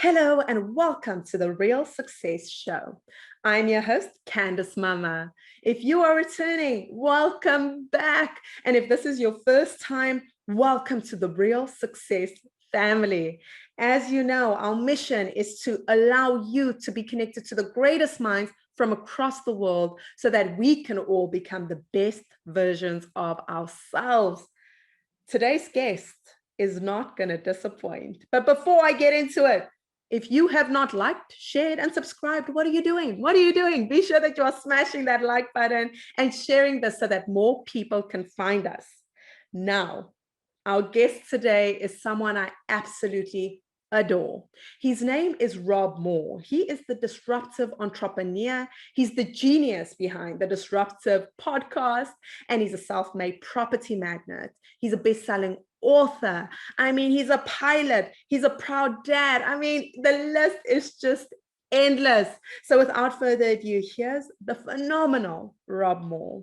Hello and welcome to the Real Success Show. I'm your host, Candice Mama. If you are returning, welcome back. And if this is your first time, welcome to the Real Success family. As you know, our mission is to allow you to be connected to the greatest minds from across the world so that we can all become the best versions of ourselves. Today's guest is not going to disappoint. But before I get into it, if you have not liked, shared, and subscribed, what are you doing? What are you doing? Be sure that you are smashing that like button and sharing this so that more people can find us. Now, our guest today is someone I absolutely adore. His name is Rob Moore. He is the disruptive entrepreneur. He's the genius behind the disruptive podcast, and he's a self-made property magnate. He's a best-selling author. I mean, he's a pilot. He's a proud dad. I mean, the list is just endless. So without further ado, here's the phenomenal Rob Moore.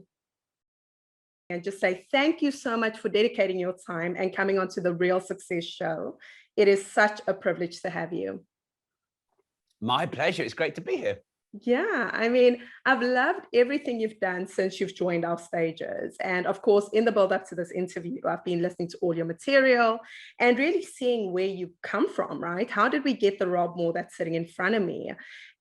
And just say thank you so much for dedicating your time and coming onto the Real Success Show. It is such a privilege to have you. My pleasure. It's great to be here. Yeah, I mean, I've loved everything you've done since you've joined our stages. And of course, in the build up to this interview, I've been listening to all your material and really seeing where you come from, right? How did we get the Rob Moore that's sitting in front of me?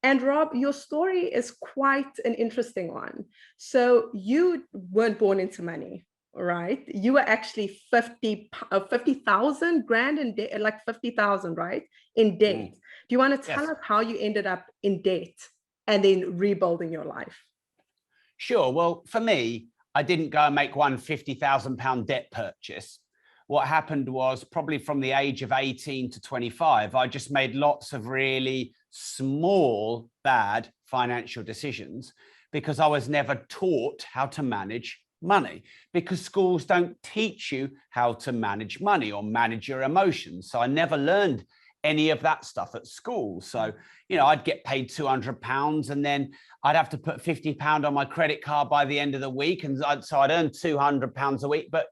And Rob, your story is quite an interesting one. So you weren't born into money, right? You were actually 50,000 grand in debt, like 50,000, right? In debt. Do you want to tell us how you ended up in debt and then rebuilding your life? Sure. Well, for me, I didn't go and make one £50,000 debt purchase. What happened was probably from the age of 18 to 25, I just made lots of really small, bad financial decisions because I was never taught how to manage money, because schools don't teach you how to manage money or manage your emotions. So I never learned any of that stuff at school. So, you know, I'd get paid £200 and then I'd have to put £50 on my credit card by the end of the week. And so I'd earn £200 a week, but,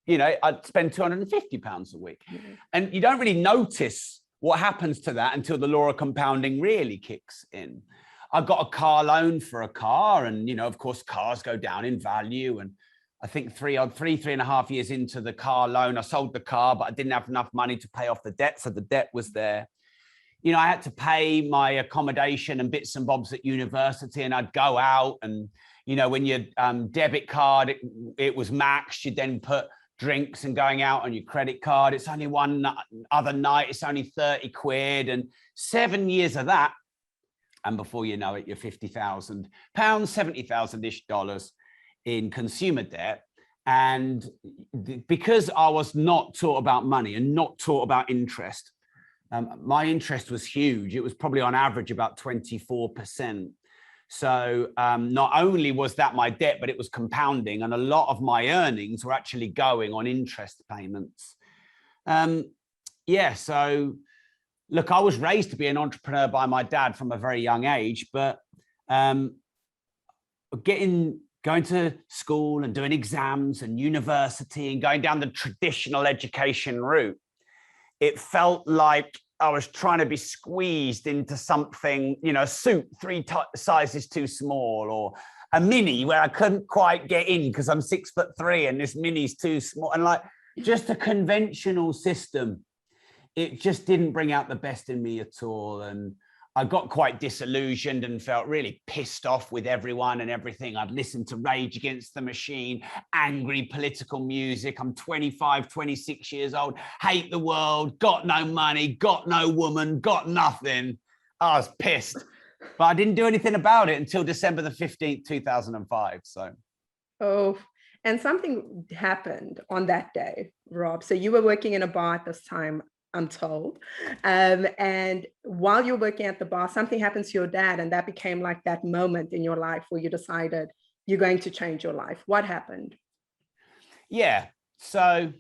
you know, I'd spend £250 a week. Mm-hmm. And you don't really notice what happens to that until the law of compounding really kicks in. I got a car loan for a car and, you know, of course, cars go down in value. And I think three and a half years into the car loan, I sold the car, but I didn't have enough money to pay off the debt. So the debt was there. You know, I had to pay my accommodation and bits and bobs at university, and I'd go out and, you know, when your debit card, it was maxed, you'd then put drinks and going out on your credit card. It's only one other night. It's only 30 quid and 7 years of that. And before you know it, you're £50,000, $70,000-ish in consumer debt. And because I was not taught about money and not taught about interest, my interest was huge. It was probably on average about 24%. So not only was that my debt, but it was compounding, and a lot of my earnings were actually going on interest payments. So look, I was raised to be an entrepreneur by my dad from a very young age, but going to school and doing exams and university and going down the traditional education route, it felt like I was trying to be squeezed into something, you know, a suit 3 sizes too small, or a mini where I couldn't quite get in because I'm 6'3" and this mini's too small. And like just a conventional system, it just didn't bring out the best in me at all. And I got quite disillusioned and felt really pissed off with everyone and everything. I'd listened to Rage Against the Machine, angry political music. I'm 25, 26 years old, hate the world, got no money, got no woman, got nothing. I was pissed, but I didn't do anything about it until December the 15th, 2005. So. Oh, and something happened on that day, Rob. So you were working in a bar at this time, I'm told. And while you're working at the bar, something happens to your dad, and that became like that moment in your life where you decided you're going to change your life. What happened? Yeah. So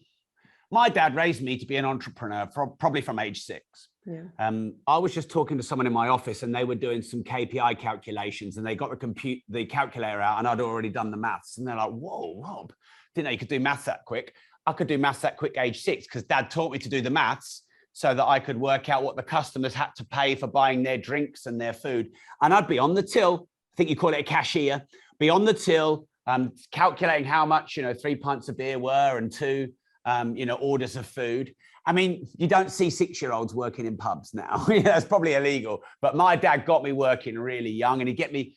my dad raised me to be an entrepreneur probably from age 6. Yeah. I was just talking to someone in my office and they were doing some KPI calculations and they got the calculator out and I'd already done the maths. And they're like, whoa, Rob, didn't know you could do maths that quick. I could do maths that quick age 6 because dad taught me to do the maths. so that I could work out what the customers had to pay for buying their drinks and their food. And I'd be on the till, I think you call it a cashier, be on the till, calculating how much, 3 pints of beer were and 2, orders of food. I mean, you don't see 6-year-olds working in pubs now. That's probably illegal. But my dad got me working really young, and he'd get me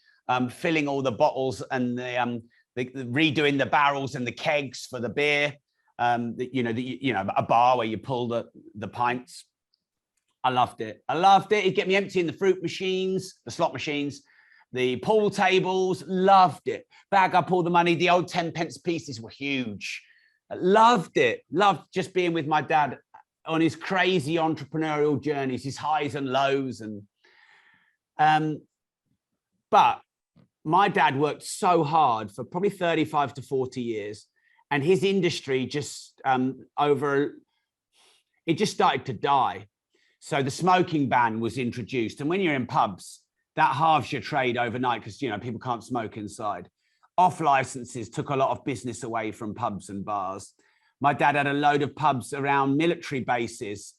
filling all the bottles and the redoing the barrels and the kegs for the beer. A bar where you pull the pints. I loved it. He'd get me emptying the fruit machines, the slot machines, the pool tables. Loved it. Bag up all the money. The old 10-pence pieces were huge. Loved it. Loved just being with my dad on his crazy entrepreneurial journeys, his highs and lows. But my dad worked so hard for probably 35 to 40 years. And his industry just it just started to die. So the smoking ban was introduced. And when you're in pubs, that halves your trade overnight because, people can't smoke inside. Off licenses took a lot of business away from pubs and bars. My dad had a load of pubs around military bases,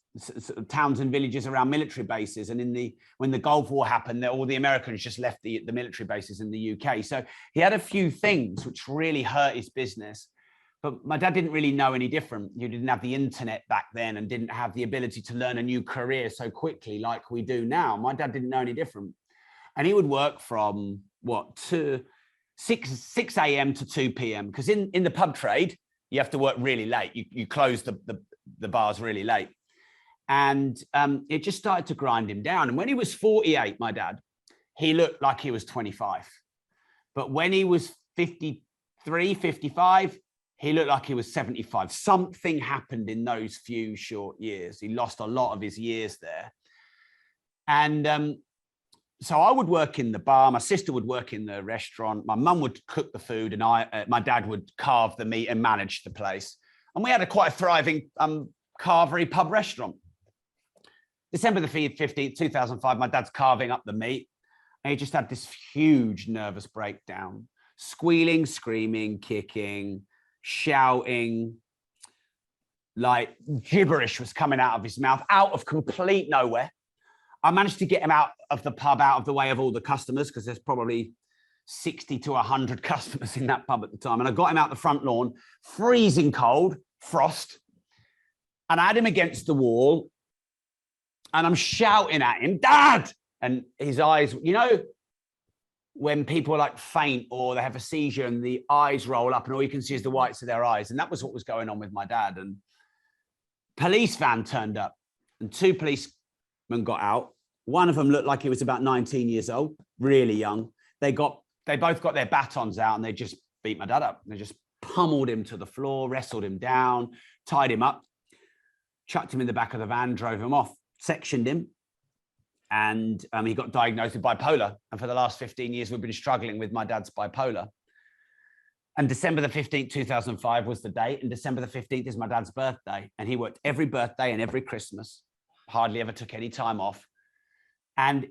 towns and villages around military bases. And when the Gulf War happened, all the Americans just left the military bases in the UK. So he had a few things which really hurt his business. But my dad didn't really know any different. You didn't have the internet back then and didn't have the ability to learn a new career so quickly like we do now. My dad didn't know any different. And he would work from 6 a.m. to 2 p.m. because in the pub trade, you have to work really late. You close the bars really late. And it just started to grind him down. And when he was 48, my dad, he looked like he was 25. But when he was 53, 55, he looked like he was 75. Something happened in those few short years. He lost a lot of his years there. And so I would work in the bar. My sister would work in the restaurant. My mum would cook the food, and my dad would carve the meat and manage the place. And we had quite a thriving carvery pub restaurant. December the 15th, 2005, my dad's carving up the meat. And he just had this huge nervous breakdown, squealing, screaming, kicking, shouting, like gibberish was coming out of his mouth, out of complete nowhere. I managed to get him out of the pub, out of the way of all the customers, because there's probably 60 to 100 customers in that pub at the time. And I got him out the front lawn, freezing cold, frost. And I had him against the wall. And I'm shouting at him, "Dad!" And his eyes, when people like faint or they have a seizure and the eyes roll up and all you can see is the whites of their eyes. And that was what was going on with my dad. And police van turned up and 2 policemen got out. One of them looked like he was about 19 years old, really young. They both got their batons out and they just beat my dad up. They just pummeled him to the floor, wrestled him down, tied him up, chucked him in the back of the van, drove him off, sectioned him. And he got diagnosed with bipolar. And for the last 15 years, we've been struggling with my dad's bipolar. And December the 15th, 2005 was the date. And December the 15th is my dad's birthday. And he worked every birthday and every Christmas, hardly ever took any time off. And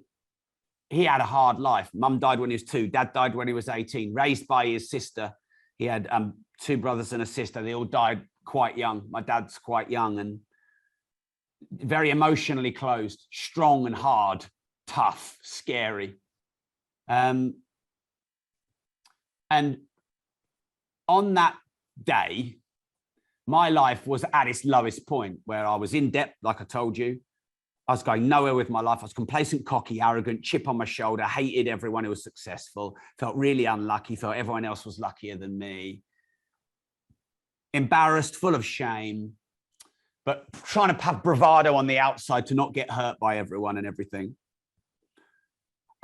he had a hard life. Mum died when he was 2. Dad died when he was 18, raised by his sister. He had 2 brothers and a sister. They all died quite young. My dad's quite young and very emotionally closed, strong and hard, tough, scary. And on that day, my life was at its lowest point where I was in debt, like I told you. I was going nowhere with my life. I was complacent, cocky, arrogant, chip on my shoulder, hated everyone who was successful, felt really unlucky, felt everyone else was luckier than me. Embarrassed, full of shame, but trying to have bravado on the outside to not get hurt by everyone and everything.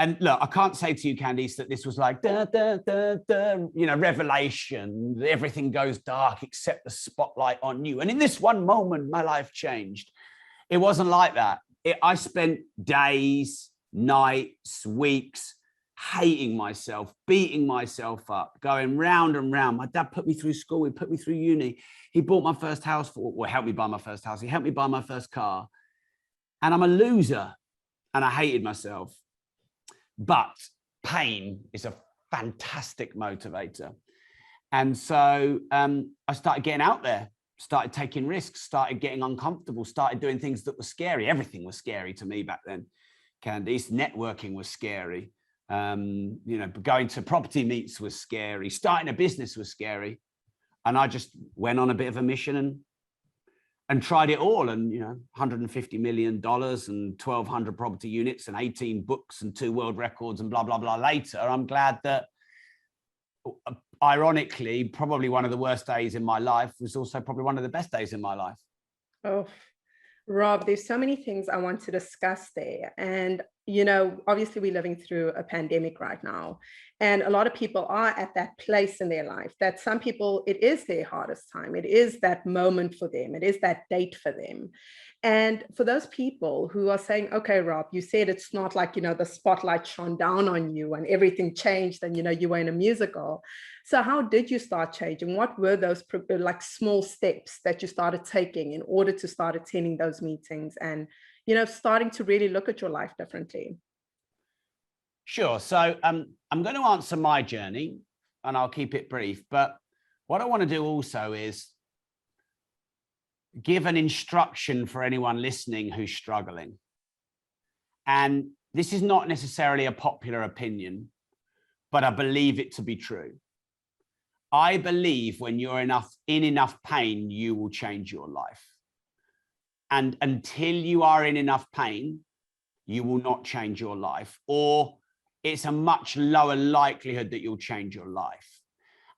And look, I can't say to you, Candice, that this was like, revelation, everything goes dark except the spotlight on you. And in this one moment, my life changed. It wasn't like that. I spent days, nights, weeks, hating myself, beating myself up, going round and round. My dad put me through school. He put me through uni. He bought my first house helped me buy my first house. He helped me buy my first car. And I'm a loser and I hated myself. But pain is a fantastic motivator. And so I started getting out there. started taking risks, started getting uncomfortable, started doing things that were scary. Everything was scary to me back then, Candice. Networking was scary. Going to property meets was scary. Starting a business was scary. And I just went on a bit of a mission and tried it all. And, $150 million and 1,200 property units and 18 books and 2 world records and blah, blah, blah. Later, I'm glad that, ironically, probably one of the worst days in my life was also probably one of the best days in my life. Oh, Rob, there's so many things I want to discuss there. And, obviously we're living through a pandemic right now. And a lot of people are at that place in their life that some people, it is their hardest time. It is that moment for them. It is that date for them. And for those people who are saying, okay, Rob, you said it's not like, the spotlight shone down on you and everything changed and, you were in a musical. So how did you start changing? What were those like small steps that you started taking in order to start attending those meetings and, starting to really look at your life differently? Sure. So I'm going to answer my journey and I'll keep it brief. But what I want to do also is give an instruction for anyone listening who's struggling. And this is not necessarily a popular opinion, but I believe it to be true. I believe when you're in enough pain, you will change your life. And until you are in enough pain, you will not change your life, or it's a much lower likelihood that you'll change your life.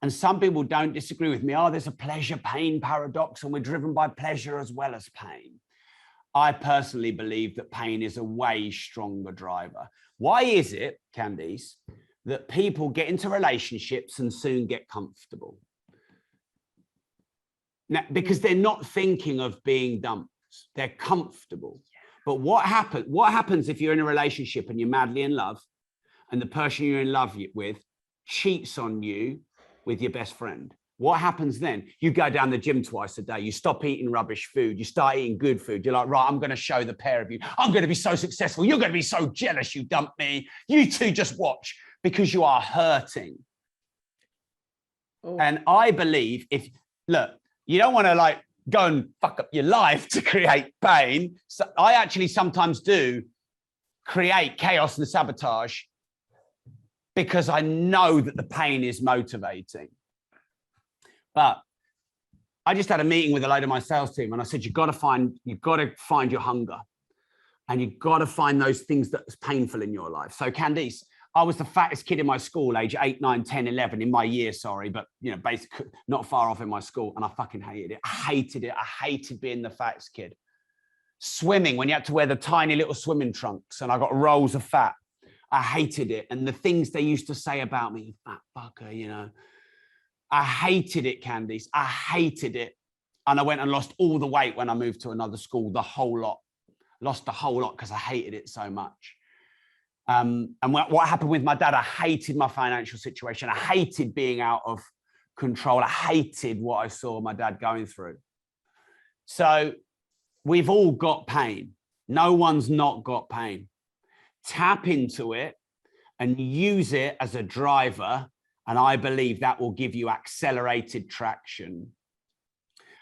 And some people don't disagree with me. Oh, there's a pleasure-pain paradox and we're driven by pleasure as well as pain. I personally believe that pain is a way stronger driver. Why is it, Candice, that people get into relationships and soon get comfortable? Now, because they're not thinking of being dumped. They're comfortable. But what happens if you're in a relationship and you're madly in love and the person you're in love with cheats on you with your best friend? What happens then? You go down the gym twice a day. You stop eating rubbish food. You start eating good food. You're like, right, I'm going to show the pair of you. I'm going to be so successful. You're going to be so jealous you dumped me. You two just watch, because you are hurting. Oh. And I believe you don't want to go and fuck up your life to create pain. So I actually sometimes do create chaos and sabotage because I know that the pain is motivating. But I just had a meeting with a load of my sales team and I said, you've got to find your hunger and you've got to find those things that's painful in your life. So Candice, I was the fattest kid in my school, age 8, 9, 10, 11 in my year, but basically not far off in my school. And I fucking hated it. I hated it. I hated being the fattest kid. Swimming, when you had to wear the tiny little swimming trunks and I got rolls of fat. I hated it. And the things they used to say about me, fat fucker, I hated it, Candice. I hated it. And I went and lost all the weight when I moved to another school, the whole lot. Lost the whole lot because I hated it so much. And what happened with my dad, I hated my financial situation. I hated being out of control. I hated what I saw my dad going through. So we've all got pain. No one's not got pain. Tap into it and use it as a driver. And I believe that will give you accelerated traction.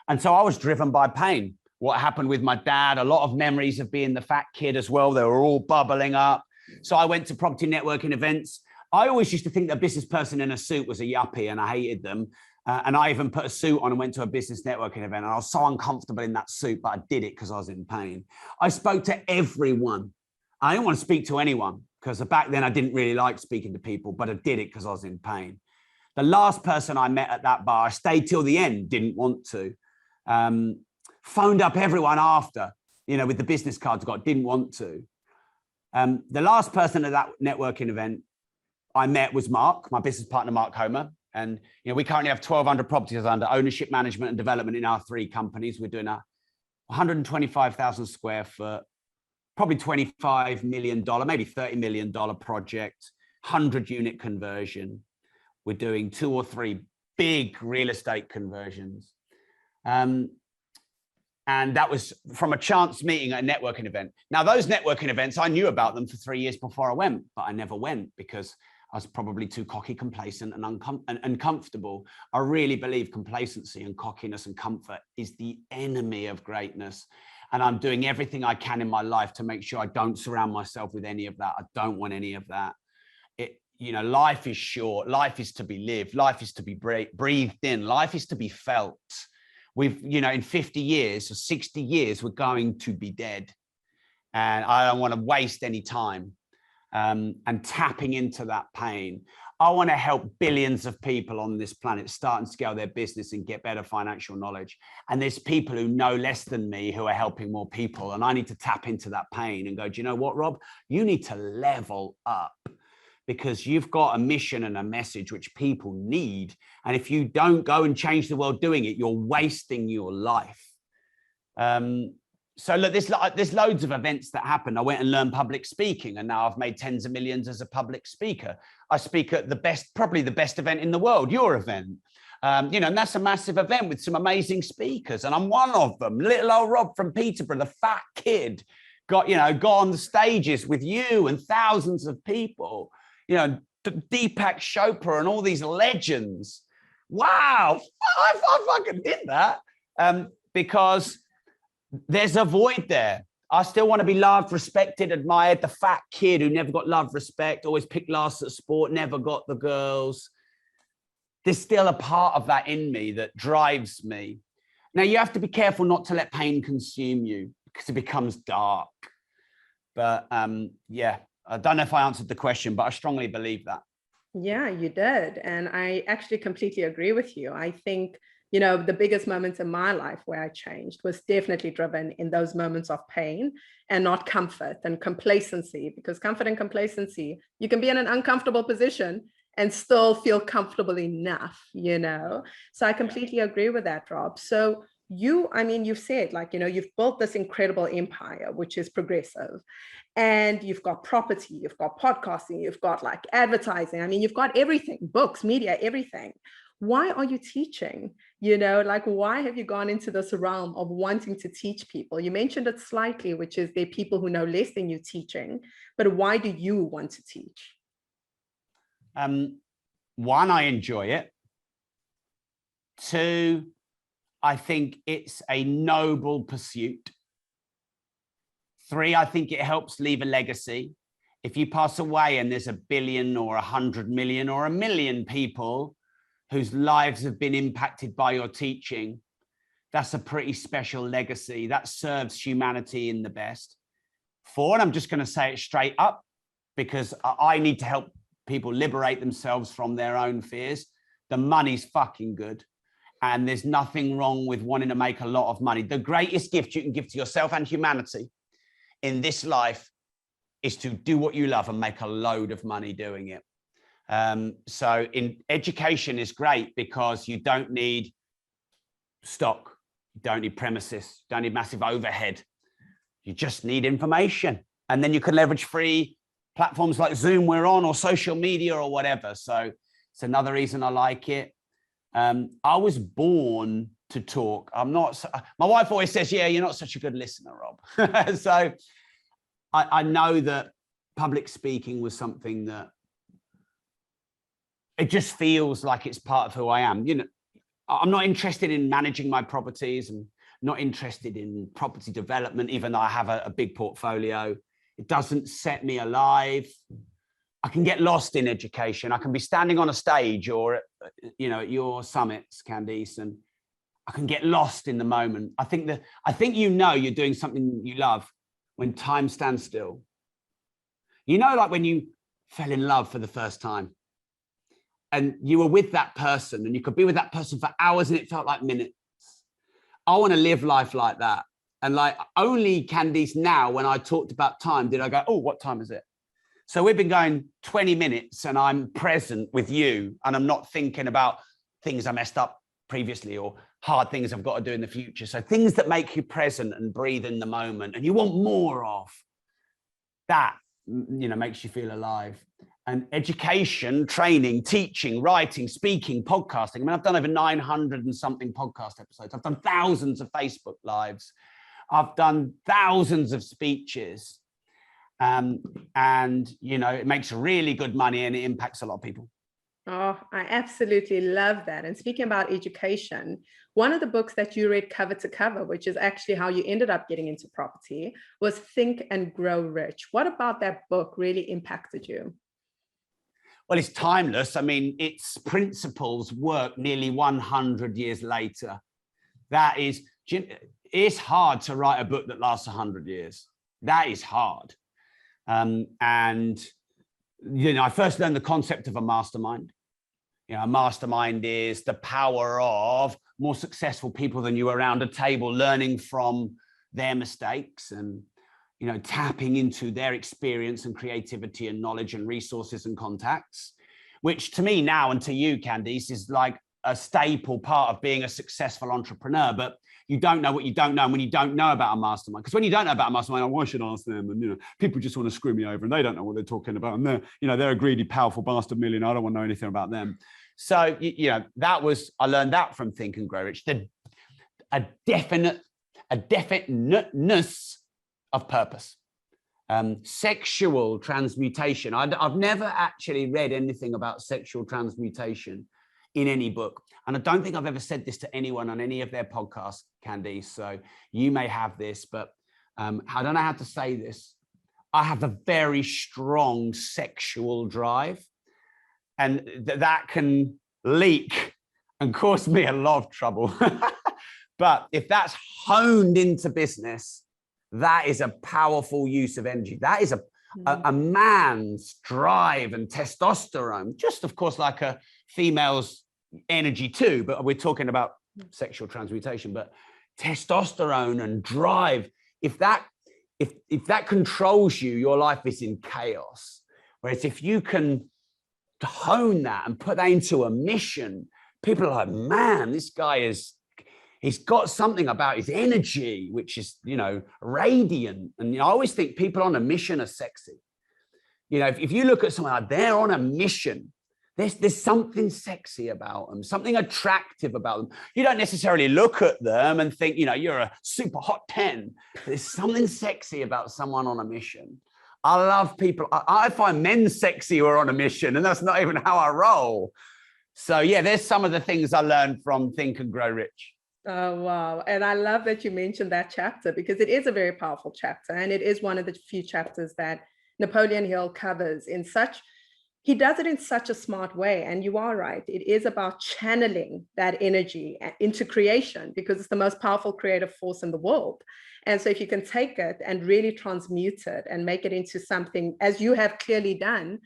And so I was driven by pain. What happened with my dad, a lot of memories of being the fat kid as well. They were all bubbling up. So I went to property networking events. I always used to think that a business person in a suit was a yuppie and I hated them. And I even put a suit on and went to a business networking event. And I was so uncomfortable in that suit, but I did it because I was in pain. I spoke to everyone. I didn't want to speak to anyone because back then I didn't really like speaking to people, but I did it because I was in pain. The last person I met at that bar, I stayed till the end, didn't want to. Phoned up everyone after, with the business cards I got, didn't want to. The last person at that networking event I met was Mark, my business partner, Mark Homer. And, we currently have 1,200 properties under ownership, management, and development in our 3 companies. We're doing a 125,000 square foot, probably $25 million, maybe $30 million project, 100-unit conversion. We're doing 2 or 3 big real estate conversions. And that was from a chance meeting at a networking event. Now, those networking events, I knew about them for 3 years before I went, but I never went because I was probably too cocky, complacent, and uncomfortable. I really believe complacency and cockiness and comfort is the enemy of greatness. And I'm doing everything I can in my life to make sure I don't surround myself with any of that. I don't want any of that. Life is short. Life is to be lived. Life is to be breathed in. Life is to be felt. In 50 years or 60 years, we're going to be dead. And I don't want to waste any time. And tapping into that pain. I want to help billions of people on this planet start and scale their business and get better financial knowledge. And there's people who know less than me who are helping more people. And I need to tap into that pain and go, do you know what, Rob? You need to level up because you've got a mission and a message which people need. And if you don't go and change the world doing it, you're wasting your life. So look, there's loads of events that happen. I went and learned public speaking, and now I've made tens of millions as a public speaker. I speak at probably the best event in the world, your event. And that's a massive event with some amazing speakers, and I'm one of them. Little old Rob from Peterborough, the fat kid, got on the stages with you and thousands of people. Deepak Chopra and all these legends. Wow, I fucking did that because there's a void there. I still want to be loved, respected, admired. The fat kid who never got love, respect, always picked last at sport, never got the girls. There's still a part of that in me that drives me. Now, you have to be careful not to let pain consume you because it becomes dark. But yeah, I don't know if I answered the question, but I strongly believe that. Yeah, you did. And I actually completely agree with you. I think the biggest moments in my life where I changed was definitely driven in those moments of pain and not comfort and complacency, because comfort and complacency, you can be in an uncomfortable position and still feel comfortable enough, So I completely agree with that, Rob. So you've said you've built this incredible empire, which is progressive, and you've got property, you've got podcasting, you've got advertising. You've got everything, books, media, everything. Why are you teaching? Why have you gone into this realm of wanting to teach people? You mentioned it slightly, which is there are people who know less than you teaching, but why do you want to teach? One, I enjoy it. Two, I think it's a noble pursuit. Three, I think it helps leave a legacy. If you pass away and there's 1 billion or 100 million or 1 million people whose lives have been impacted by your teaching, that's a pretty special legacy. That serves humanity in the best. Four, and I'm just going to say it straight up because I need to help people liberate themselves from their own fears. The money's fucking good. And there's nothing wrong with wanting to make a lot of money. The greatest gift you can give to yourself and humanity in this life is to do what you love and make a load of money doing it. So in education is great because you don't need stock, you don't need premises, you don't need massive overhead. You just need information. And then you can leverage free platforms like Zoom we're on or social media or whatever. So it's another reason I like it. I was born to talk. My wife always says, yeah, you're not such a good listener, Rob. So I know that public speaking was something that it just feels like it's part of who I am. I'm not interested in managing my properties and not interested in property development, even though I have a big portfolio. It doesn't set me alive. I can get lost in education. I can be standing on a stage or, at your summits, Candice, and I can get lost in the moment. I think you're doing something you love when time stands still. Like when you fell in love for the first time and you were with that person and you could be with that person for hours and it felt like minutes. I want to live life like that. And only Candice now, when I talked about time, did I go, oh, what time is it? So we've been going 20 minutes and I'm present with you and I'm not thinking about things I messed up previously or hard things I've got to do in the future. So things that make you present and breathe in the moment and you want more of, that, makes you feel alive. And education, training, teaching, writing, speaking, podcasting. I've done over 900 and something podcast episodes. I've done thousands of Facebook lives. I've done thousands of speeches. And, you know, it makes really good money and it impacts a lot of people. Oh, I absolutely love that. And speaking about education, one of the books that you read cover to cover, which is actually how you ended up getting into property, was Think and Grow Rich. What about that book really impacted you? Well, it's timeless. I mean, its principles work nearly 100 years later. That is, it's hard to write a book that lasts 100 years. That is hard. And, you know, I first learned the concept of a mastermind. You know, a mastermind is the power of more successful people than you around a table, learning from their mistakes and, you know, tapping into their experience and creativity and knowledge and resources and contacts, which to me now and to you, Candice, is like a staple part of being a successful entrepreneur. But you don't know what you don't know. And when you don't know about a mastermind, because when you don't know about a mastermind, why should I ask them? And, you know, people just want to screw me over and they don't know what they're talking about. And they're, you know, they're a greedy, powerful bastard millionaire. I don't want to know anything about them. So, you know, I learned that from Think and Grow Rich, a definiteness of purpose. Sexual transmutation. I've never actually read anything about sexual transmutation in any book. And I don't think I've ever said this to anyone on any of their podcasts, Candice. So you may have this, but I don't know how to say this. I have a very strong sexual drive, and that can leak and cause me a lot of trouble. But if that's honed into business, that is a powerful use of energy. That is a man's drive and testosterone, just of course like a female's energy too, but we're talking about sexual transmutation. But testosterone and drive, if that controls you, your life is in chaos. Whereas if you can hone that and put that into a mission, people are like, man, this guy he's got something about his energy, which is, you know, radiant. And, you know, I always think people on a mission are sexy. You know, if you look at someone like they're on a mission, there's something sexy about them, something attractive about them. You don't necessarily look at them and think, you know, you're a super hot 10. There's something sexy about someone on a mission. I love people. I find men sexy who are on a mission, and that's not even how I roll. So yeah, there's some of the things I learned from Think and Grow Rich. Oh, wow. And I love that you mentioned that chapter, because it is a very powerful chapter. And it is one of the few chapters that Napoleon Hill covers he does it in such a smart way. And you are right. It is about channeling that energy into creation, because it's the most powerful creative force in the world. And so if you can take it and really transmute it and make it into something, as you have clearly done,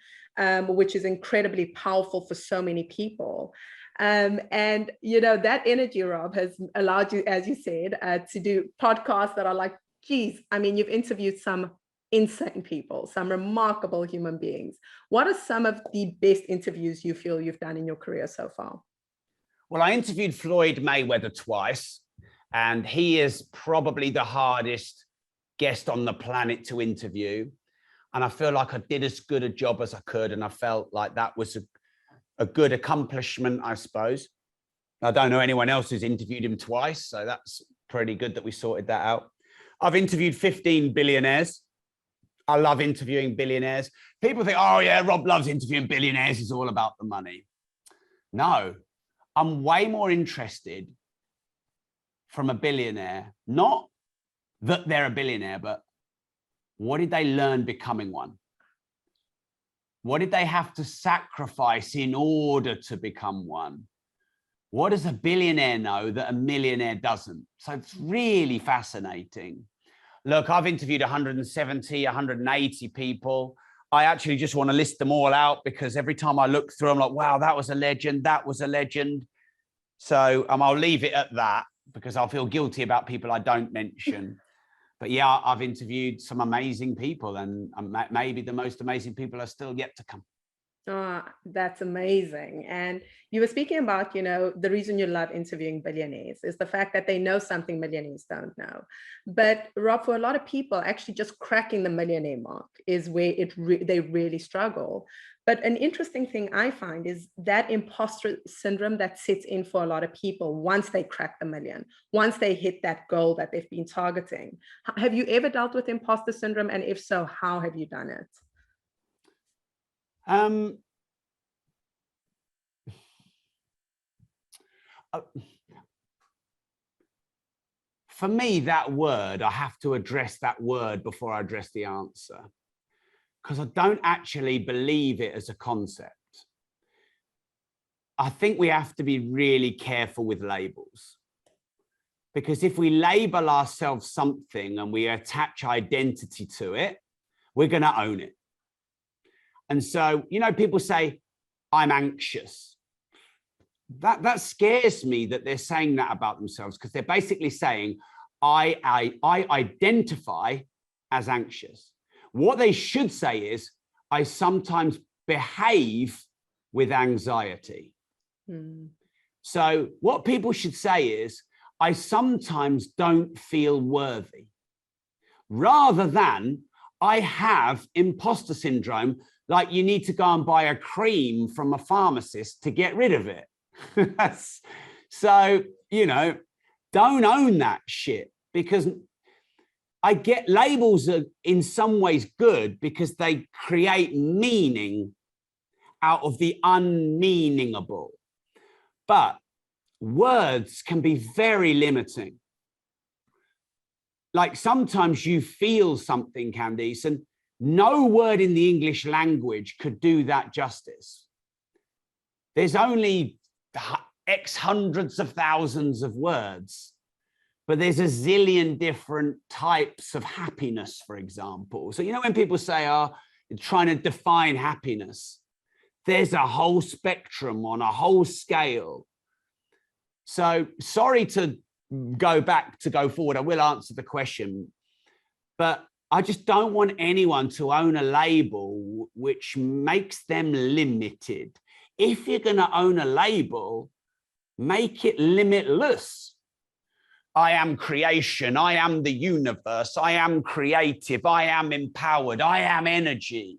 which is incredibly powerful for so many people. And, you know, that energy, Rob, has allowed you, as you said, to do podcasts that are like, geez, I mean, you've interviewed some insane people, some remarkable human beings. What are some of the best interviews you feel you've done in your career so far? Well, I interviewed Floyd Mayweather twice, and he is probably the hardest guest on the planet to interview. And I feel like I did as good a job as I could. And I felt like that was a good accomplishment, I suppose. I don't know anyone else who's interviewed him twice, so that's pretty good that we sorted that out. I've interviewed 15 billionaires. I love interviewing billionaires. People think, oh yeah, Rob loves interviewing billionaires. It's all about the money. No, I'm way more interested from a billionaire, not that they're a billionaire, but what did they learn becoming one? What did they have to sacrifice in order to become one? What does a billionaire know that a millionaire doesn't? So it's really fascinating. Look, I've interviewed 170, 180 people. I actually just want to list them all out, because every time I look through, I'm like, wow, that was a legend. That was a legend. So I'll leave it at that, because I'll feel guilty about people I don't mention. But yeah, I've interviewed some amazing people, and maybe the most amazing people are still yet to come. Oh, that's amazing. And you were speaking about, you know, the reason you love interviewing billionaires is the fact that they know something millionaires don't know. But Rob, for a lot of people, actually just cracking the millionaire mark is where they really struggle. But an interesting thing I find is that imposter syndrome that sets in for a lot of people once they crack the million, once they hit that goal that they've been targeting. Have you ever dealt with imposter syndrome? And if so, how have you done it? For me, that word, I have to address that word before I address the answer, because I don't actually believe it as a concept. I think we have to be really careful with labels, because if we label ourselves something and we attach identity to it, we're going to own it. And so, you know, people say, I'm anxious. That scares me that they're saying that about themselves, because they're basically saying, I identify as anxious. What they should say is, I sometimes behave with anxiety. So what people should say is, I sometimes don't feel worthy, rather than I have imposter syndrome, like you need to go and buy a cream from a pharmacist to get rid of it. So, you know, don't own that shit, because I get labels are in some ways good because they create meaning out of the unmeaningable. But words can be very limiting. Like sometimes you feel something, Candice, and no word in the English language could do that justice. There's only X hundreds of thousands of words, but there's a zillion different types of happiness, for example. So, you know, when people say, oh, trying to define happiness, there's a whole spectrum on a whole scale. So sorry to go forward. I will answer the question, but I just don't want anyone to own a label which makes them limited. If you're going to own a label, make it limitless. I am creation. I am the universe. I am creative. I am empowered. I am energy.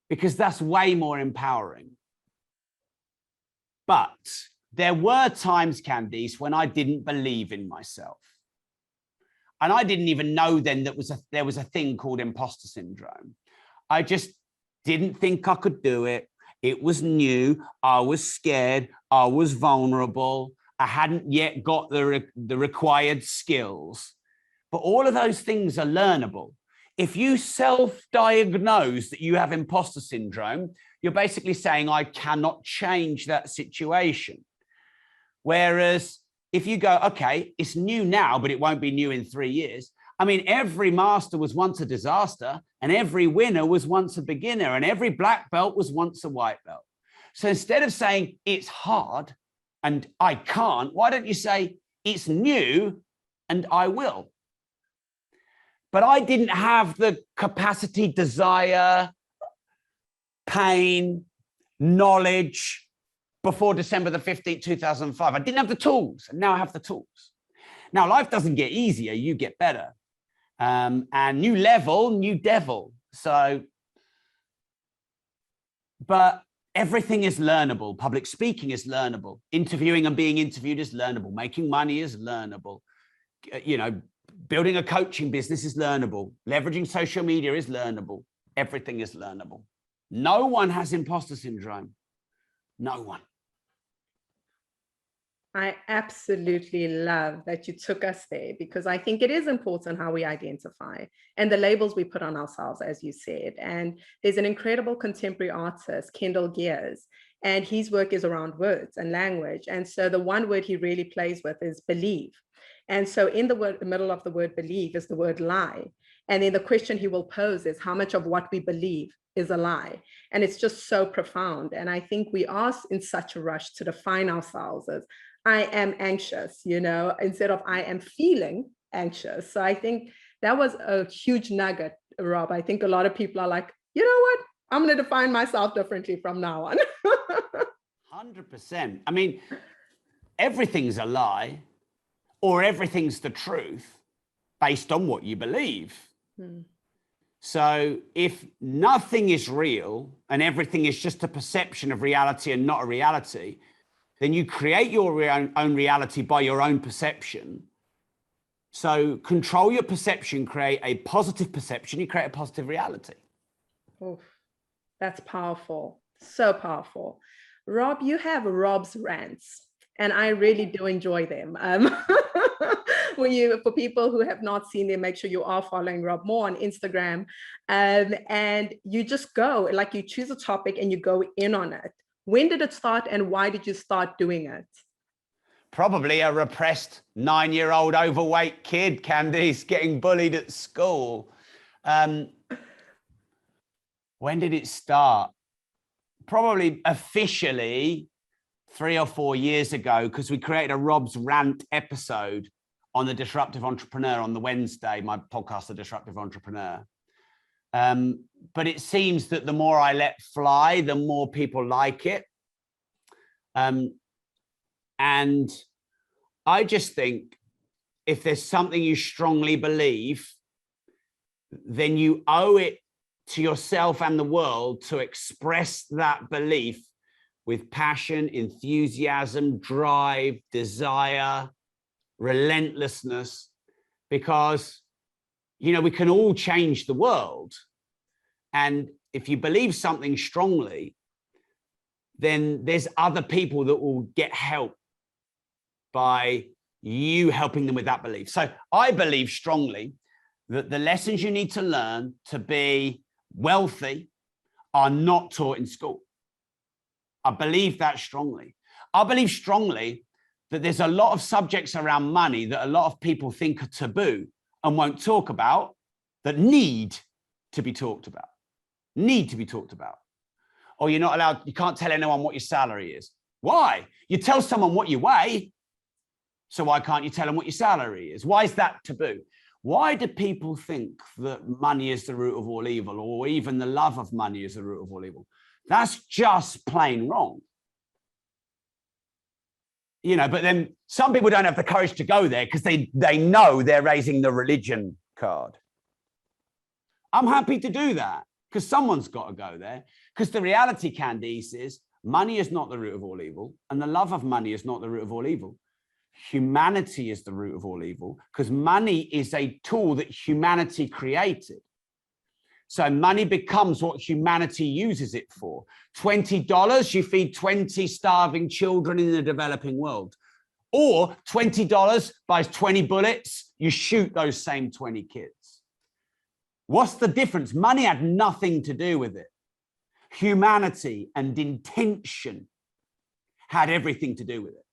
Because that's way more empowering. But there were times, Candice, when I didn't believe in myself. And I didn't even know then that there was a thing called imposter syndrome. I just didn't think I could do it. It was new. I was scared. I was vulnerable. I hadn't yet got the required skills. But all of those things are learnable. If you self-diagnose that you have imposter syndrome, you're basically saying, I cannot change that situation. Whereas if you go, okay, it's new now, but it won't be new in 3 years. I mean, every master was once a disaster, and every winner was once a beginner, and every black belt was once a white belt. So instead of saying it's hard and I can't, why don't you say it's new and I will? But I didn't have the capacity, desire, pain, knowledge before December the 15th, 2005. I didn't have the tools, and now I have the tools. Now, life doesn't get easier, you get better. And new level, new devil. So, but everything is learnable. Public speaking is learnable. Interviewing and being interviewed is learnable. Making money is learnable. You know, building a coaching business is learnable. Leveraging social media is learnable. Everything is learnable. No one has imposter syndrome. No one. I absolutely love that you took us there, because I think it is important how we identify and the labels we put on ourselves, as you said. And there's an incredible contemporary artist, Kendall Gears, and his work is around words and language. And so the one word he really plays with is believe. And so in the middle of the word believe is the word lie. And then the question he will pose is, how much of what we believe is a lie? And it's just so profound. And I think we are in such a rush to define ourselves as, I am anxious, you know, instead of I am feeling anxious. So I think that was a huge nugget, Rob. I think a lot of people are like, you know what? I'm going to define myself differently from now on. 100%. I mean, everything's a lie or everything's the truth based on what you believe. So if nothing is real and everything is just a perception of reality and not a reality, then you create your own reality by your own perception. So control your perception, create a positive perception, you create a positive reality. Oof, that's powerful. So powerful. Rob, you have Rob's rants, and I really do enjoy them. For people who have not seen them, make sure you are following Rob more on Instagram. And you just go, like you choose a topic and you go in on it. When did it start and why did you start doing it? Probably a repressed 9-year-old overweight kid, Candice, getting bullied at school. When did it start? Probably officially 3 or 4 years ago, because we created a Rob's Rant episode on the Disruptive Entrepreneur on the Wednesday, my podcast, The Disruptive Entrepreneur. But it seems that the more I let fly, the more people like it. And I just think if there's something you strongly believe, then you owe it to yourself and the world to express that belief with passion, enthusiasm, drive, desire, relentlessness, because, you know, we can all change the world. And if you believe something strongly, then there's other people that will get help by you helping them with that belief. So I believe strongly that the lessons you need to learn to be wealthy are not taught in school. I believe that strongly. I believe strongly that there's a lot of subjects around money that a lot of people think are taboo and won't talk about, that need to be talked about. Need to be talked about. Or you're not allowed, you can't tell anyone what your salary is. Why? You tell someone what you weigh, so why can't you tell them what your salary is? Why is that taboo? Why do people think that money is the root of all evil, or even the love of money is the root of all evil? That's just plain wrong. You know, but then some people don't have the courage to go there because they know they're raising the religion card. I'm happy to do that because someone's got to go there. Because the reality, Candice, is money is not the root of all evil, and the love of money is not the root of all evil. Humanity is the root of all evil, because money is a tool that humanity created. So money becomes what humanity uses it for. $20, you feed 20 starving children in the developing world. Or $20 buys 20 bullets, you shoot those same 20 kids. What's the difference? Money had nothing to do with it. Humanity and intention had everything to do with it.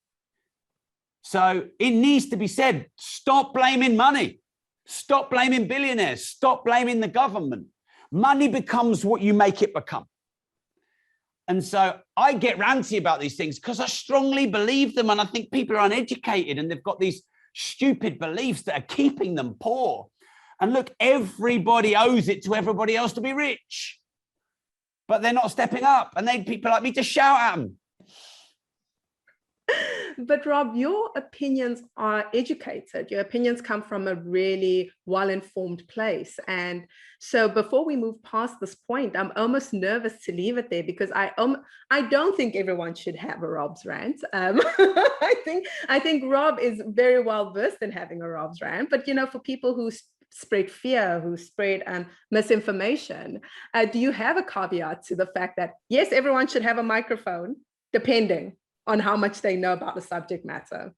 So it needs to be said, stop blaming money. Stop blaming billionaires. Stop blaming the government. Money becomes what you make it become. And so I get ranty about these things because I strongly believe them. And I think people are uneducated and they've got these stupid beliefs that are keeping them poor. And look, everybody owes it to everybody else to be rich, but they're not stepping up, and they people like me to shout at them. But Rob, your opinions are educated. Your opinions come from a really well-informed place. And so before we move past this point, I'm almost nervous to leave it there because I don't think everyone should have a Rob's rant. I think Rob is very well versed in having a Rob's rant. But, you know, for people who spread fear, who spread misinformation, do you have a caveat to the fact that, yes, everyone should have a microphone, depending on how much they know about the subject matter?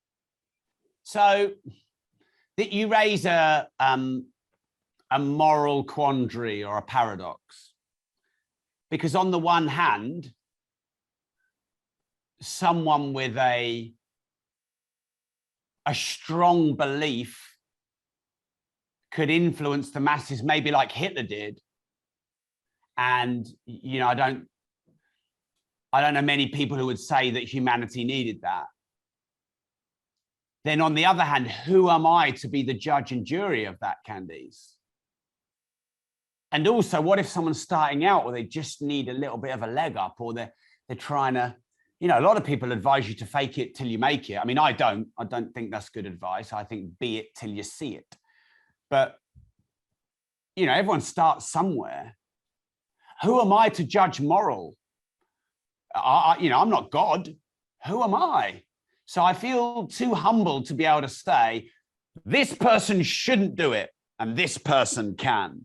So that you raise a moral quandary or a paradox, because on the one hand, someone with a strong belief could influence the masses, maybe like Hitler did. And, you know, I don't know many people who would say that humanity needed that. Then on the other hand, who am I to be the judge and jury of that, Candice? And also, what if someone's starting out or they just need a little bit of a leg up, or they're trying to, you know, a lot of people advise you to fake it till you make it. I mean, I don't think that's good advice. I think be it till you see it. But everyone starts somewhere. Who am I to judge moral? I'm not God. Who am I? So I feel too humble to be able to say, this person shouldn't do it and this person can.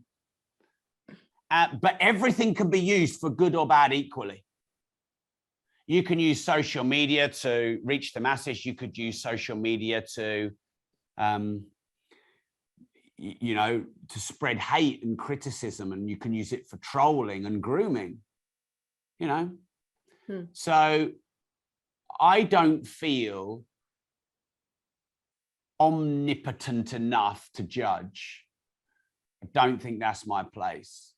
But everything can be used for good or bad equally. You can use social media to reach the masses. You could use social media to, to spread hate and criticism, and you can use it for trolling and grooming, So I don't feel omnipotent enough to judge. I don't think that's my place.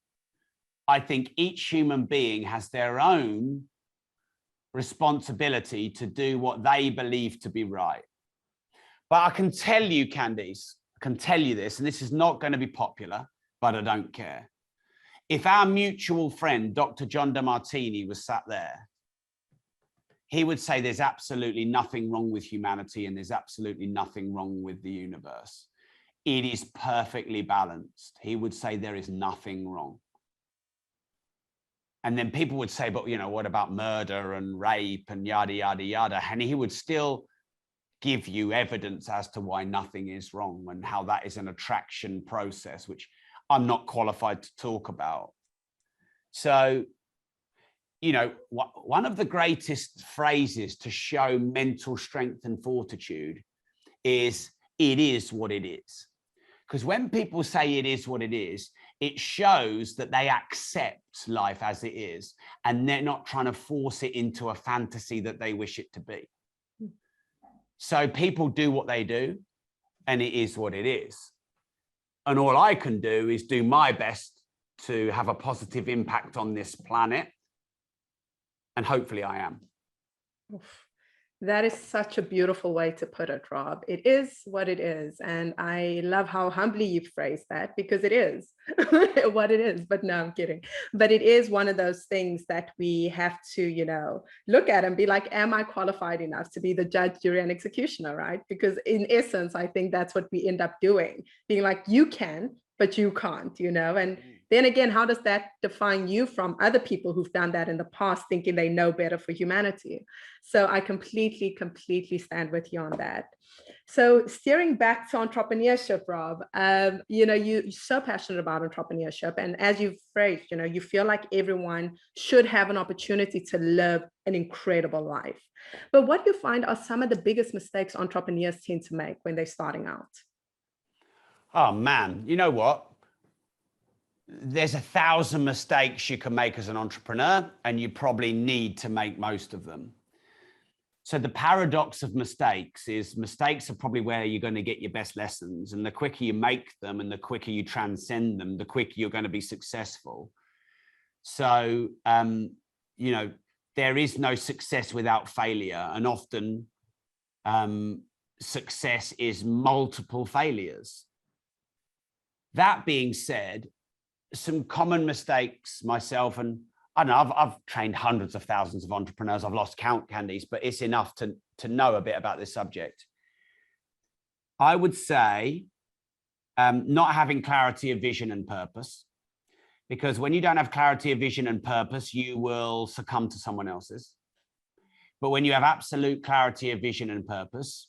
I think each human being has their own responsibility to do what they believe to be right. But I can tell you, Candice, I can tell you this, and this is not going to be popular, but I don't care. If our mutual friend, Dr. John DeMartini, was sat there, he would say there's absolutely nothing wrong with humanity and there's absolutely nothing wrong with the universe. It is perfectly balanced. He would say there is nothing wrong. And then people would say, but, what about murder and rape and yada, yada, yada? And he would still give you evidence as to why nothing is wrong and how that is an attraction process, which I'm not qualified to talk about. So, one of the greatest phrases to show mental strength and fortitude is, it is what it is. Because when people say it is what it is, it shows that they accept life as it is, and they're not trying to force it into a fantasy that they wish it to be. So people do what they do, and it is what it is. And all I can do is do my best to have a positive impact on this planet. And hopefully I am. That is such a beautiful way to put it, Rob. It is what it is. And I love how humbly you phrase that, because it is what it is. But no, I'm kidding. But it is one of those things that we have to, look at and be like, am I qualified enough to be the judge, jury, and executioner, right? Because in essence, I think that's what we end up doing, being like, you can, but you can't, and then again, how does that define you from other people who've done that in the past, thinking they know better for humanity? So I completely stand with you on that. So steering back to entrepreneurship, Rob, you're so passionate about entrepreneurship. And as you've phrased, you feel like everyone should have an opportunity to live an incredible life. But what do you find are some of the biggest mistakes entrepreneurs tend to make when they're starting out? Oh, man, you know what? There's 1,000 mistakes you can make as an entrepreneur, and you probably need to make most of them. So the paradox of mistakes is, mistakes are probably where you're going to get your best lessons. And the quicker you make them and the quicker you transcend them, the quicker you're going to be successful. So, there is no success without failure. And often success is multiple failures. That being said, some common mistakes myself, and I don't know, I've trained hundreds of thousands of entrepreneurs. I've lost count, Candice, but it's enough to know a bit about this subject. I would say not having clarity of vision and purpose, because when you don't have clarity of vision and purpose, you will succumb to someone else's. But when you have absolute clarity of vision and purpose,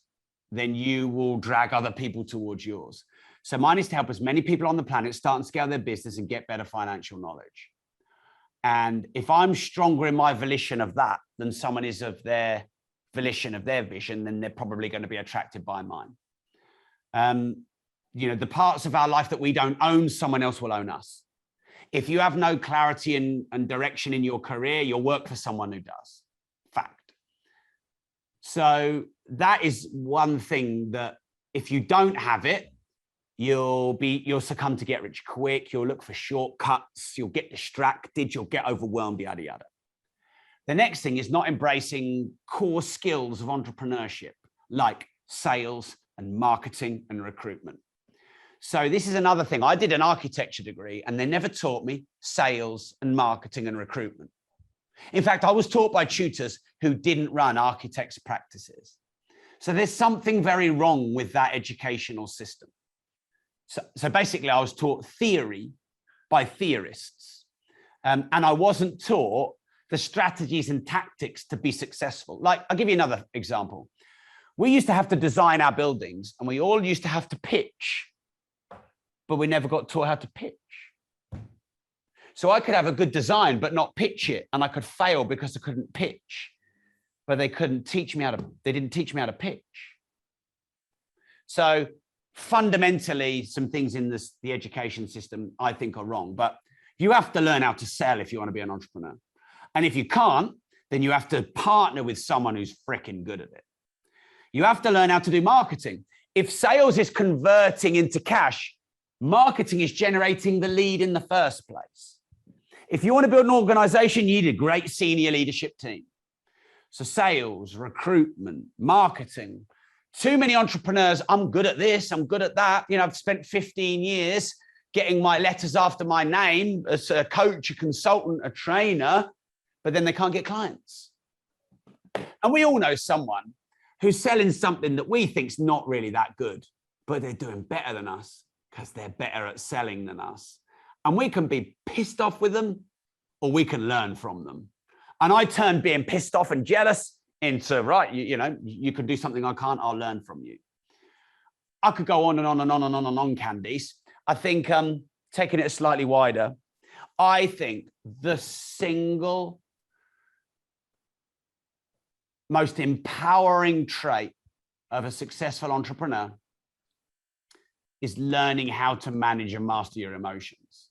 then you will drag other people towards yours. So mine is to help as many people on the planet start and scale their business and get better financial knowledge. And if I'm stronger in my volition of that than someone is of their volition of their vision, then they're probably going to be attracted by mine. The parts of our life that we don't own, someone else will own us. If you have no clarity and direction in your career, you'll work for someone who does. Fact. So that is one thing that if you don't have it, you'll succumb to get rich quick. You'll look for shortcuts. You'll get distracted. You'll get overwhelmed, yada, yada. The next thing is not embracing core skills of entrepreneurship, like sales and marketing and recruitment. So this is another thing. I did an architecture degree and they never taught me sales and marketing and recruitment. In fact, I was taught by tutors who didn't run architects' practices. So there's something very wrong with that educational system. So basically, I was taught theory by theorists, and I wasn't taught the strategies and tactics to be successful. Like, I'll give you another example. We used to have to design our buildings, and we all used to have to pitch, but we never got taught how to pitch. So I could have a good design, but not pitch it, and I could fail because I couldn't pitch. But they didn't teach me how to pitch. So fundamentally, some things in the education system I think are wrong, but you have to learn how to sell if you want to be an entrepreneur. And if you can't, then you have to partner with someone who's freaking good at it. You have to learn how to do marketing. If sales is converting into cash, marketing is generating the lead in the first place. If you want to build an organization, you need a great senior leadership team. So sales, recruitment, marketing. Too many entrepreneurs, I'm good at this, I'm good at that. You know, I've spent 15 years getting my letters after my name as a coach, a consultant, a trainer, but then they can't get clients. And we all know someone who's selling something that we think's not really that good, but they're doing better than us because they're better at selling than us. And we can be pissed off with them, or we can learn from them. And I turned being pissed off and jealous into, right, you know, you can do something I can't, I'll learn from you. I could go on and on and on and on and on, Candice. I think taking it slightly wider, I think the single most empowering trait of a successful entrepreneur is learning how to manage and master your emotions.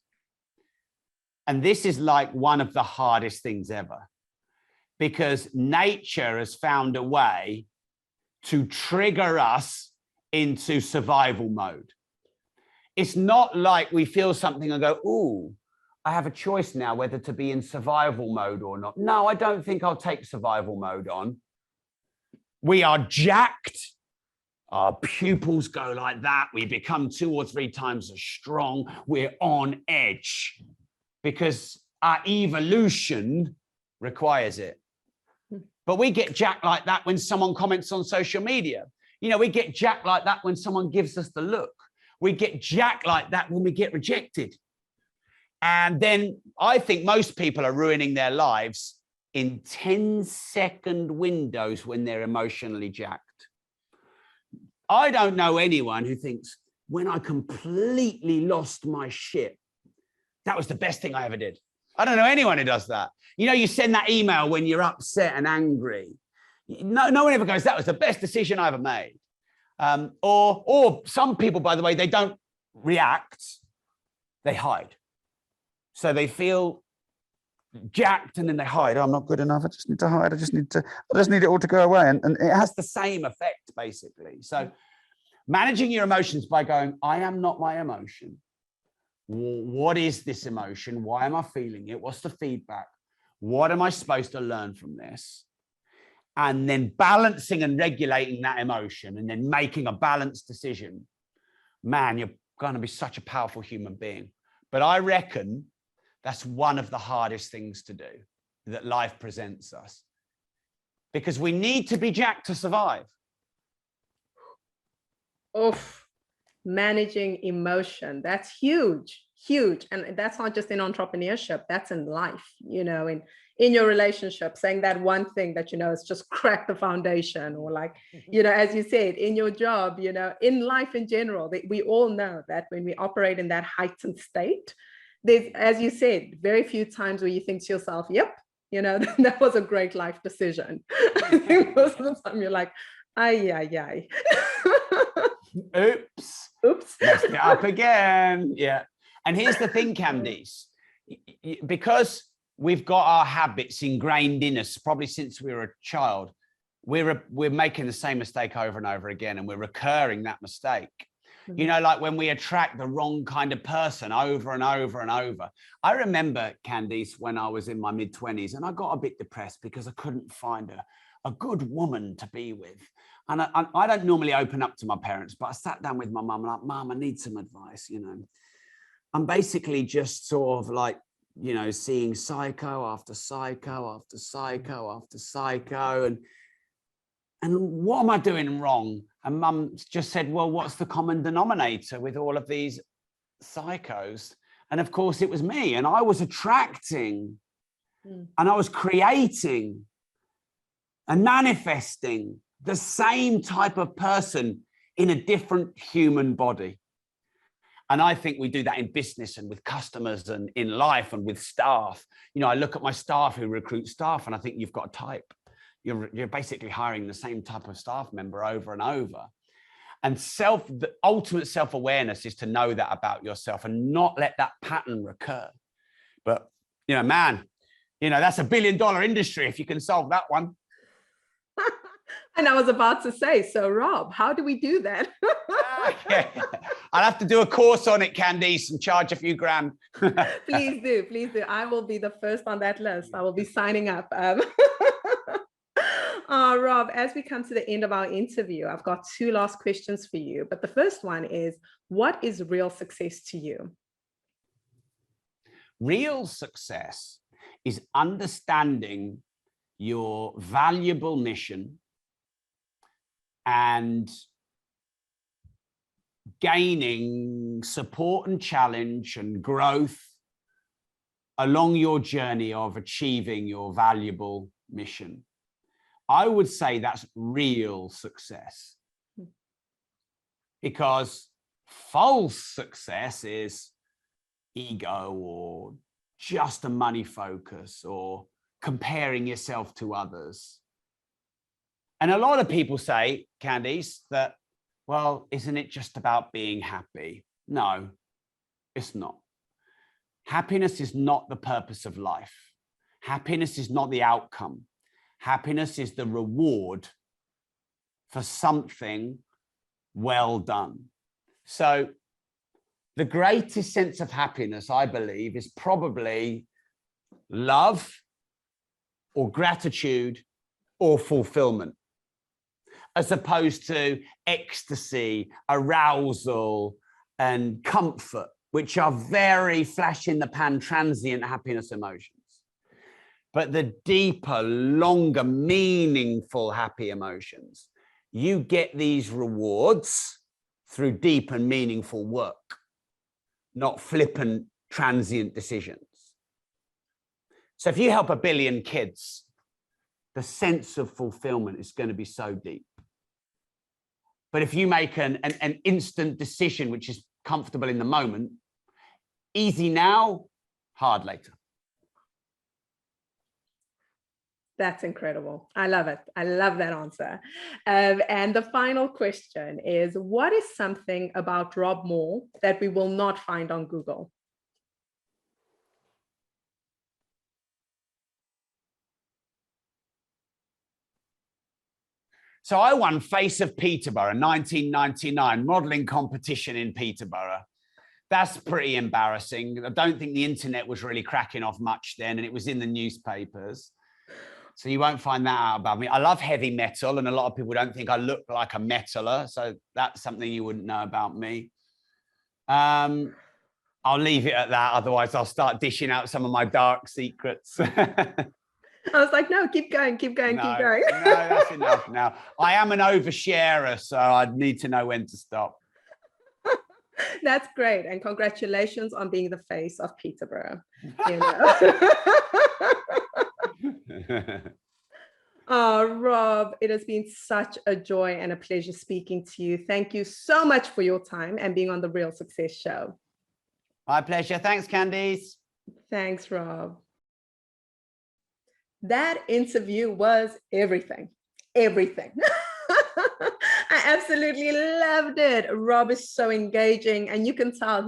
And this is like one of the hardest things ever, because nature has found a way to trigger us into survival mode. It's not like we feel something and go, ooh, I have a choice now whether to be in survival mode or not. No, I don't think I'll take survival mode on. We are jacked. Our pupils go like that. We become 2 or 3 times as strong. We're on edge because our evolution requires it. But we get jacked like that when someone comments on social media. You know, we get jacked like that when someone gives us the look. We get jacked like that when we get rejected. And then I think most people are ruining their lives in 10-second windows when they're emotionally jacked. I don't know anyone who thinks, when I completely lost my shit, that was the best thing I ever did. I don't know anyone who does that. You know, you send that email when you're upset and angry. No one ever goes, that was the best decision I ever made. Or some people, by the way, they don't react, they hide. So they feel jacked and then they hide. Oh, I'm not good enough. I just need to hide. I just need it all to go away. And it has the same effect, basically. So managing your emotions by going, I am not my emotion. What is this emotion? Why am I feeling it? What's the feedback? What am I supposed to learn from this? And then balancing and regulating that emotion and then making a balanced decision. Man, you're going to be such a powerful human being. But I reckon that's one of the hardest things to do that life presents us, because we need to be jacked to survive. Oof, managing emotion. That's huge, huge. And that's not just in entrepreneurship, that's in life, you know, in your relationship, saying that one thing that, you know, it's just cracked the foundation, or like, you know, as you said, in your job, you know, in life in general, we all know that when we operate in that heightened state, there's, as you said, very few times where you think to yourself, yep, you know, that was a great life decision. I think most of the time you're like, ay. Oops. Messed it up again. Yeah. And here's the thing, Candice, because we've got our habits ingrained in us, probably since we were a child, we're making the same mistake over and over again, and we're recurring that mistake. Mm-hmm. You know, like when we attract the wrong kind of person over and over and over. I remember, Candice, when I was in my mid-20s, and I got a bit depressed because I couldn't find a good woman to be with. And I don't normally open up to my parents, but I sat down with my mum and like, Mum, I need some advice, you know. I'm basically just sort of like, you know, seeing psycho after psycho after psycho after psycho. And what am I doing wrong And mum just said, well, what's the common denominator with all of these psychos? And of course it was me, and I was attracting and I was creating and manifesting the same type of person in a different human body. And I think we do that in business and with customers and in life and with staff. You know, I look at my staff who recruit staff, and I think you've got a type. You're basically hiring the same type of staff member over and over. And the ultimate self-awareness is to know that about yourself and not let that pattern recur. But, you know, man, you know, that's $1 billion industry if you can solve that one. And I was about to say, so Rob, how do we do that? Yeah. I'll have to do a course on it, Candice, and charge a few grand. Please do, please do. I will be the first on that list. I will be signing up. Rob, as we come to the end of our interview, I've got 2 last questions for you. But the first one is, what is real success to you? Real success is understanding your valuable mission and gaining support and challenge and growth along your journey of achieving your valuable mission. I would say that's real success, because false success is ego or just a money focus or comparing yourself to others. And a lot of people say, Candice, that, well, isn't it just about being happy? No, it's not. Happiness is not the purpose of life. Happiness is not the outcome. Happiness is the reward for something well done. So the greatest sense of happiness, I believe, is probably love or gratitude or fulfillment, as opposed to ecstasy, arousal, and comfort, which are very flash in the pan, transient happiness emotions. But the deeper, longer, meaningful, happy emotions, you get these rewards through deep and meaningful work, not flippant, transient decisions. So if you help 1 billion kids, the sense of fulfillment is going to be so deep. But if you make an instant decision, which is comfortable in the moment, easy now, hard later. That's incredible. I love it. I love that answer. And the final question is, what is something about Rob Moore that we will not find on Google? So I won Face of Peterborough, 1999, modeling competition in Peterborough. That's pretty embarrassing. I don't think the internet was really cracking off much then, and it was in the newspapers. So you won't find that out about me. I love heavy metal, and a lot of people don't think I look like a metaler. So that's something you wouldn't know about me. I'll leave it at that. Otherwise, I'll start dishing out some of my dark secrets. I was like, no, keep going, keep going, keep going. No, that's enough now. I am an oversharer, so I'd need to know when to stop. That's great. And congratulations on being the face of Peterborough. You know? Oh, Rob, it has been such a joy and a pleasure speaking to you. Thank you so much for your time and being on the Real Success Show. My pleasure. Thanks, Candice. Thanks, Rob. That interview was everything. Everything. I absolutely loved it. Rob is so engaging, and you can tell